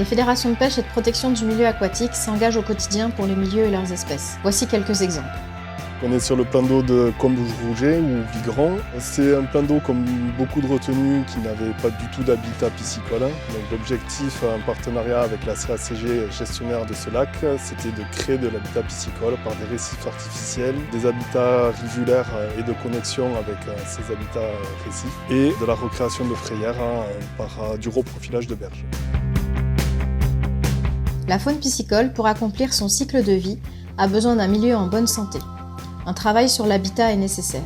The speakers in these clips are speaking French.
Les fédérations de pêche et de protection du milieu aquatique s'engagent au quotidien pour les milieux et leurs espèces. Voici quelques exemples. On est sur le plan d'eau de Combouge-Rouget ou Vigran. C'est un plan d'eau comme beaucoup de retenues qui n'avait pas du tout d'habitat piscicole. Donc l'objectif en partenariat avec la CACG, gestionnaire de ce lac, c'était de créer de l'habitat piscicole par des récifs artificiels, des habitats rivulaires et de connexion avec ces habitats récifs et de la recréation de frayères par du reprofilage de berges. La faune piscicole, pour accomplir son cycle de vie, a besoin d'un milieu en bonne santé. Un travail sur l'habitat est nécessaire.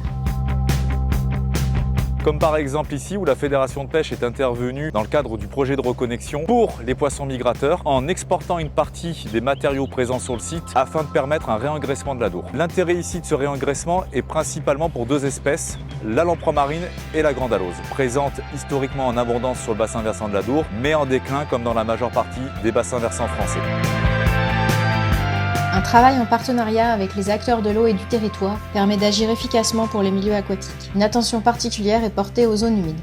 Comme par exemple ici où la Fédération de pêche est intervenue dans le cadre du projet de reconnexion pour les poissons migrateurs en exportant une partie des matériaux présents sur le site afin de permettre un réengraissement de la Dour. L'intérêt ici de ce réengraissement est principalement pour deux espèces, la lamproie marine et la grande alose, présentes historiquement en abondance sur le bassin versant de la Dour, mais en déclin comme dans la majeure partie des bassins versants français. Un travail en partenariat avec les acteurs de l'eau et du territoire permet d'agir efficacement pour les milieux aquatiques. Une attention particulière est portée aux zones humides.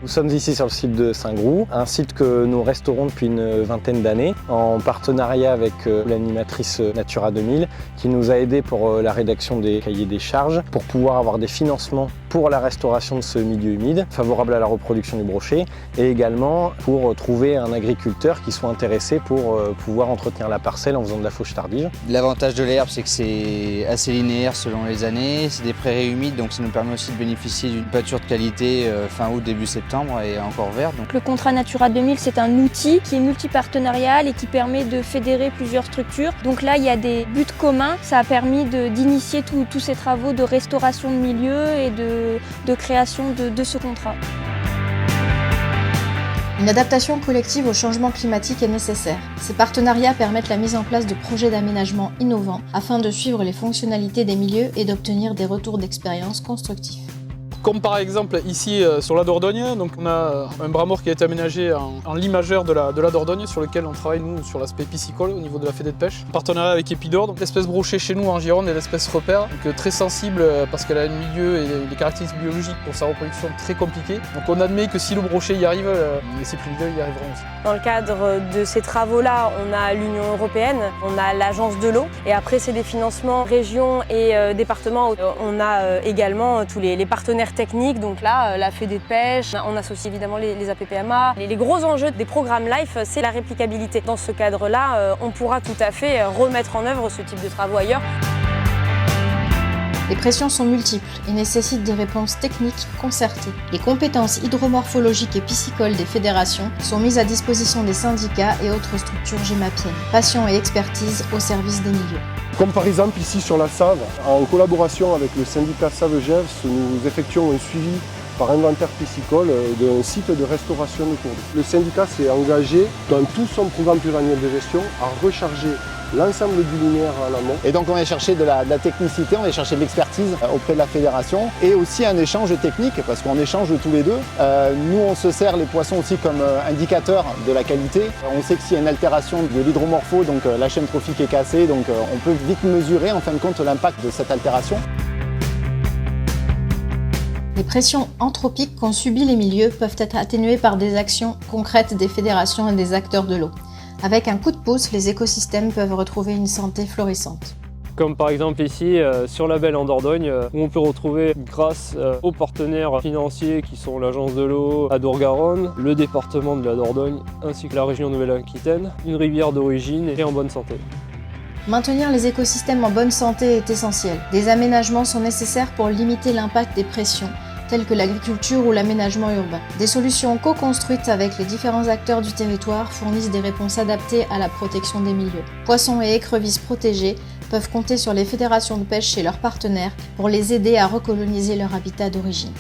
Nous sommes ici sur le site de Saint-Groux, un site que nous restaurons depuis une vingtaine d'années en partenariat avec l'animatrice Natura 2000 qui nous a aidés pour la rédaction des cahiers des charges pour pouvoir avoir des financements pour la restauration de ce milieu humide, favorable à la reproduction du brochet et également pour trouver un agriculteur qui soit intéressé pour pouvoir entretenir la parcelle en faisant de la fauche tardive. L'avantage de l'herbe, c'est que c'est assez linéaire selon les années, c'est des prairies humides donc ça nous permet aussi de bénéficier d'une pâture de qualité fin août, début septembre et encore vert. Donc. Le contrat Natura 2000, c'est un outil qui est multipartenarial et qui permet de fédérer plusieurs structures. Donc là, il y a des buts communs. Ça a permis d'initier tous ces travaux de restauration de milieu et de création de ce contrat. Une adaptation collective au changement climatique est nécessaire. Ces partenariats permettent la mise en place de projets d'aménagement innovants afin de suivre les fonctionnalités des milieux et d'obtenir des retours d'expérience constructifs. Comme par exemple ici sur la Dordogne, donc on a un bras mort qui a été aménagé en lit majeur de la Dordogne sur lequel on travaille nous sur l'aspect piscicole au niveau de la fédé de pêche. En partenariat avec Épidore, donc l'espèce brochée chez nous en Gironde est l'espèce repère, donc très sensible parce qu'elle a un milieu et des caractéristiques biologiques pour sa reproduction très compliquées. Donc on admet que si le brochet y arrive, les cyprinidae y arriveront aussi. Dans le cadre de ces travaux-là, on a l'Union européenne, on a l'Agence de l'eau et après c'est des financements régions et départements. On a également tous les partenaires techniques, donc là, la fédé de pêche, on associe évidemment les APPMA. Les gros enjeux des programmes LIFE, c'est la réplicabilité. Dans ce cadre-là, on pourra tout à fait remettre en œuvre ce type de travaux ailleurs. Les pressions sont multiples et nécessitent des réponses techniques concertées. Les compétences hydromorphologiques et piscicoles des fédérations sont mises à disposition des syndicats et autres structures gémapiennes. Passion et expertise au service des milieux. Comme par exemple ici sur la Save, en collaboration avec le syndicat Save-Gevs, nous effectuons un suivi par inventaire piscicole d'un site de restauration de cours d'eau. Le syndicat s'est engagé dans tout son programme pluriannuel de gestion à recharger l'ensemble du linéaire en amont. Et donc on va chercher de la technicité, on va chercher de l'expertise auprès de la fédération et aussi un échange technique parce qu'on échange tous les deux. Nous on se sert les poissons aussi comme indicateur de la qualité. On sait que s'il y a une altération de l'hydromorpho, donc la chaîne trophique est cassée, donc on peut vite mesurer en fin de compte l'impact de cette altération. Les pressions anthropiques qu'ont subies les milieux peuvent être atténuées par des actions concrètes des fédérations et des acteurs de l'eau. Avec un coup de pouce, les écosystèmes peuvent retrouver une santé florissante. Comme par exemple ici sur la Belle en Dordogne où on peut retrouver grâce aux partenaires financiers qui sont l'Agence de l'eau à Dour-Garonne, le département de la Dordogne ainsi que la région Nouvelle-Aquitaine, une rivière d'origine et en bonne santé. Maintenir les écosystèmes en bonne santé est essentiel. Des aménagements sont nécessaires pour limiter l'impact des pressions, telles que l'agriculture ou l'aménagement urbain. Des solutions co-construites avec les différents acteurs du territoire fournissent des réponses adaptées à la protection des milieux. Poissons et écrevisses protégés peuvent compter sur les fédérations de pêche et leurs partenaires pour les aider à recoloniser leur habitat d'origine.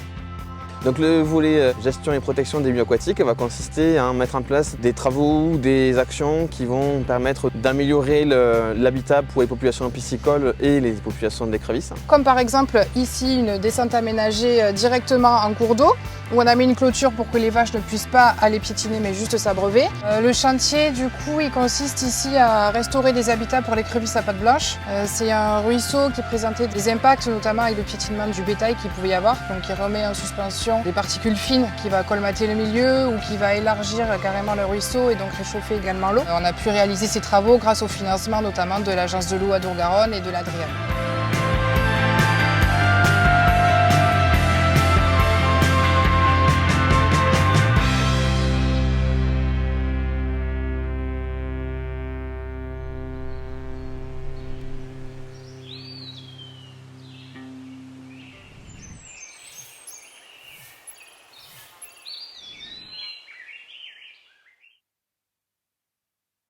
Donc le volet gestion et protection des milieux aquatiques va consister à mettre en place des travaux ou des actions qui vont permettre d'améliorer l'habitat pour les populations piscicoles et les populations d'écrevisses. Comme par exemple ici une descente aménagée directement en cours d'eau où on a mis une clôture pour que les vaches ne puissent pas aller piétiner mais juste s'abreuver. Le chantier du coup il consiste ici à restaurer des habitats pour l'écrevisse à pattes blanches. C'est un ruisseau qui présentait des impacts notamment avec le piétinement du bétail qu'il pouvait y avoir, donc il remet en suspension des particules fines qui va colmater le milieu ou qui va élargir carrément le ruisseau et donc réchauffer également l'eau. On a pu réaliser ces travaux grâce au financement notamment de l'Agence de l'eau Adour-Garonne et de l'Adriane.